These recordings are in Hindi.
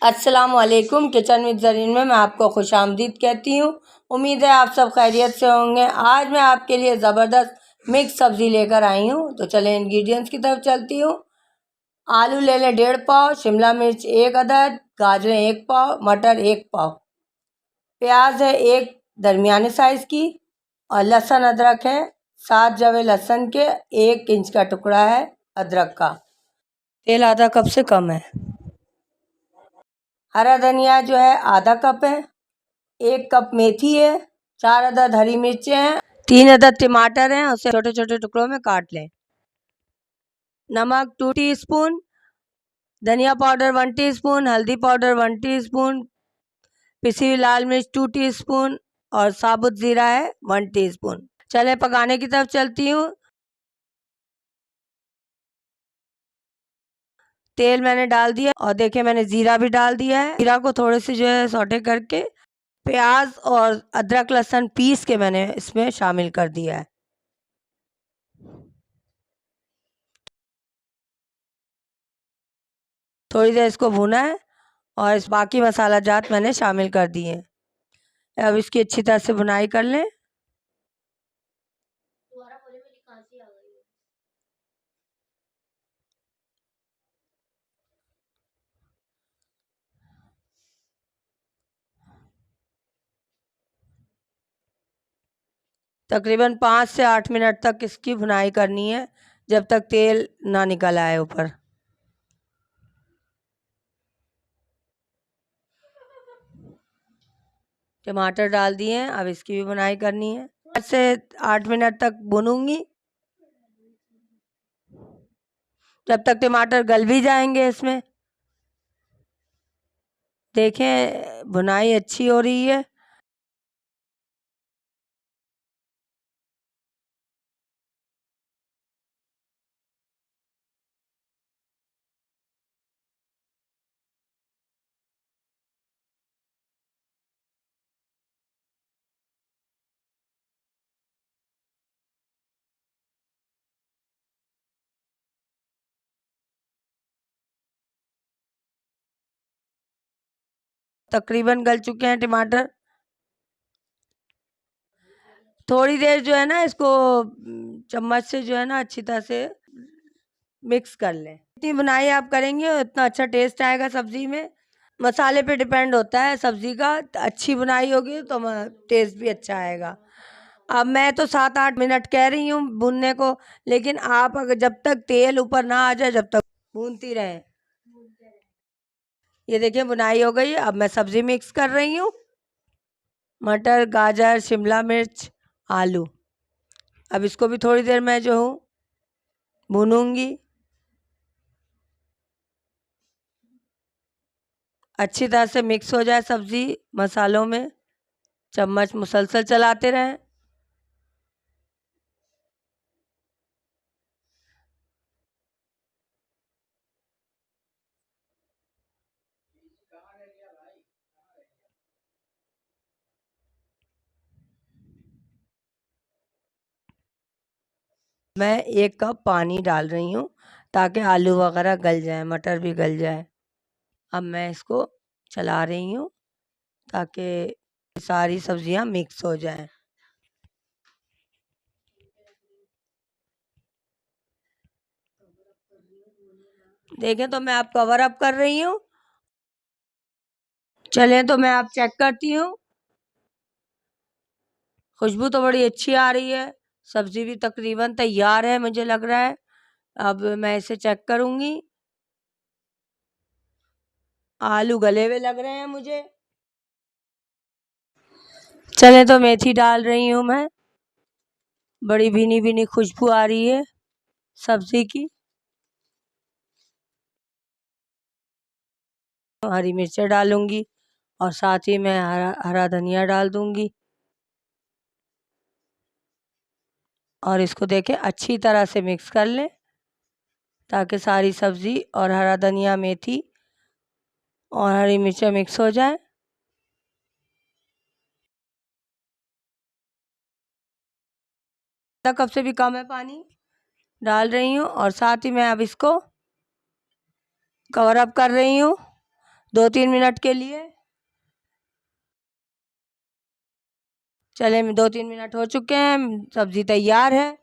अस्सलाम वालेकुम। किचन विद ज़रीन में मैं आपको खुश आमदीद कहती हूँ। उम्मीद है आप सब खैरियत से होंगे। आज मैं आपके लिए ज़बरदस्त मिक्स सब्ज़ी लेकर आई हूँ। तो चलें इंग्रेडिएंट्स की तरफ चलती हूँ। आलू ले लें 1.5 पाव, शिमला मिर्च 1 अदद, गाजरें 1 पाव, मटर 1 पाव, प्याज है 1 दरमियाने साइज़ की, और लहसुन अदरक है 7 जवे लहसुन के, 1 इंच का टुकड़ा है अदरक का। तेल आधा कप से कम है। हरा धनिया जो है आधा कप है। 1 कप मेथी है। 4 अदद हरी मिर्चें हैं। 3 अदद टमाटर हैं, उसे छोटे छोटे टुकड़ों में काट लें। नमक 2 टीस्पून, धनिया पाउडर 1 टीस्पून, हल्दी पाउडर 1 टीस्पून, पिसी हुई लाल मिर्च 2 टीस्पून और साबुत ज़ीरा है 1 टीस्पून। चले पकाने की तरफ चलती हूँ। तेल मैंने डाल दिया और देखिए मैंने ज़ीरा भी डाल दिया है। ज़ीरा को थोड़े से जो है सौटे करके प्याज और अदरक लहसुन पीस के मैंने इसमें शामिल कर दिया है। थोड़ी देर इसको भूना है और इस बाकी मसाला जात मैंने शामिल कर दिए हैं। अब इसकी अच्छी तरह से भुनाई कर लें। तकरीबन 5 से 8 मिनट तक इसकी भुनाई करनी है, जब तक तेल ना निकल आए ऊपर। टमाटर डाल दिए हैं, अब इसकी भी भुनाई करनी है। 5 से 8 मिनट तक भूनूंगी, जब तक टमाटर गल भी जाएंगे इसमें। देखें भुनाई अच्छी हो रही है। तकरीबन गल चुके हैं टमाटर। थोड़ी देर जो है ना इसको चम्मच से जो है ना अच्छी तरह से मिक्स कर लें। जितनी बुनाई आप करेंगे उतना अच्छा टेस्ट आएगा सब्ज़ी में। मसाले पे डिपेंड होता है सब्ज़ी का। अच्छी बुनाई होगी तो टेस्ट भी अच्छा आएगा। अब मैं तो 7-8 मिनट कह रही हूँ भूनने को, लेकिन आप अगर जब तक तेल ऊपर ना आ जाए जब तक भूनती रहें। ये देखिए बुनाई हो गई। अब मैं सब्ज़ी मिक्स कर रही हूँ। मटर, गाजर, शिमला मिर्च, आलू। अब इसको भी थोड़ी देर मैं जो हूँ भूनूंगी। अच्छी तरह से मिक्स हो जाए सब्ज़ी मसालों में। चम्मच मुसलसल चलाते रहें। मैं 1 कप पानी डाल रही हूँ ताकि आलू वगैरह गल जाए, मटर भी गल जाए। अब मैं इसको चला रही हूँ ताकि सारी सब्जियाँ मिक्स हो जाएं। देखें तो मैं आप कवर अप कर रही हूँ। चलें तो मैं आप चेक करती हूँ। खुशबू तो बड़ी अच्छी आ रही है। सब्ज़ी भी तकरीबन तैयार है मुझे लग रहा है। अब मैं इसे चेक करूँगी। आलू गले हुए लग रहे हैं मुझे। चलें तो मेथी डाल रही हूँ मैं। बड़ी भीनी भीनी खुशबू आ रही है सब्ज़ी की। हरी मिर्चें डालूंगी और साथ ही मैं हरा धनिया डाल दूंगी। और इसको देखें अच्छी तरह से मिक्स कर लें ताकि सारी सब्ज़ी और हरा धनिया, मेथी और हरी मिर्चें मिक्स हो जाए। आधा कप से भी कम है पानी डाल रही हूँ और साथ ही मैं अब इसको कवर अप कर रही हूँ 2-3 मिनट के लिए। चले 2-3 मिनट हो चुके हैं, सब्ज़ी तैयार है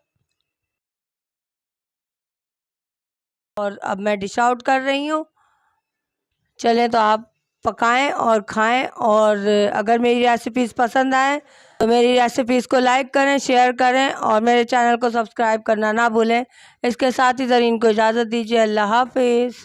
और अब मैं डिश आउट कर रही हूँ। चलें तो आप पकाएं और खाएं, और अगर मेरी रेसिपीज़ पसंद आए तो मेरी रेसिपीज़ को लाइक करें, शेयर करें और मेरे चैनल को सब्सक्राइब करना ना भूलें। इसके साथ ही ज़रीन को इजाज़त दीजिए। अल्लाह हाफिज़।